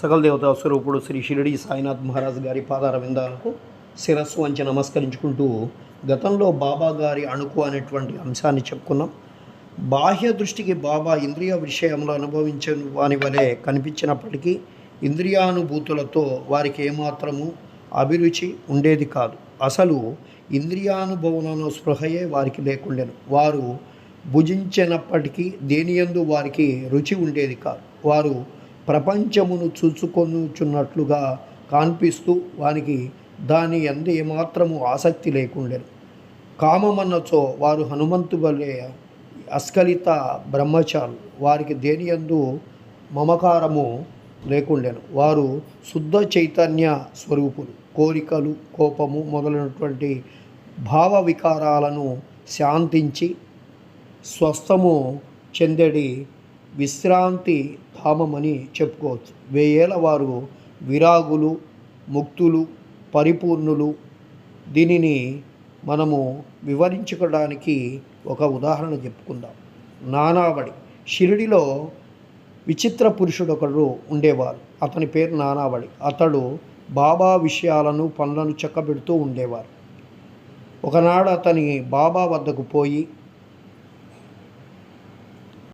సకల దేవతా స్వరూపుడు శ్రీ షిరిడి సాయినాథ్ మహారాజ్ గారి పాదార విందాలకు శిరస్సు వంచి నమస్కరించుకుంటూ గతంలో బాబా గారి అణుకు అనేటువంటి అంశాన్ని చెప్పుకున్నాం. బాహ్య దృష్టికి బాబా ఇంద్రియ విషయంలో అనుభవించిన వాని వలె కనిపించినప్పటికీ ఇంద్రియానుభూతులతో వారికి ఏమాత్రము అభిరుచి ఉండేది కాదు. అసలు ఇంద్రియానుభవంలో స్పృహయే వారికి లేకుండెను. వారు భుజించినప్పటికీ దేనియందు వారికి రుచి ఉండేది కాదు. వారు ప్రపంచమును చూచుకొనుచున్నట్లుగా కనిపిస్తూ వానికి దాని యందు ఏమాత్రము ఆసక్తి లేకుండెను. కామమన్నచో వారు హనుమంతు వలె అస్ఖలిత బ్రహ్మచారులు. వారికి దేని యందు మమకారము లేకుండెను. వారు శుద్ధ చైతన్య స్వరూపులు. కోరికలు, కోపము మొదలైనటువంటి భావ వికారాలను శాంతించి స్వస్థము చెందడి విశ్రాంతి ధామమని చెప్పుకోవచ్చు. వేయేళ్ళ వారు విరాగులు, ముక్తులు, పరిపూర్ణులు. దీనిని మనము వివరించుకోవడానికి ఒక ఉదాహరణ చెప్పుకుందాం. నానావళి. షిరిడిలో విచిత్ర పురుషుడు ఒకడు ఉండేవారు. అతని పేరు నానావళి. అతడు బాబా విషయాలను పనులను చక్కబెడుతూ ఉండేవారు. ఒకనాడు అతని బాబా వద్దకు పోయి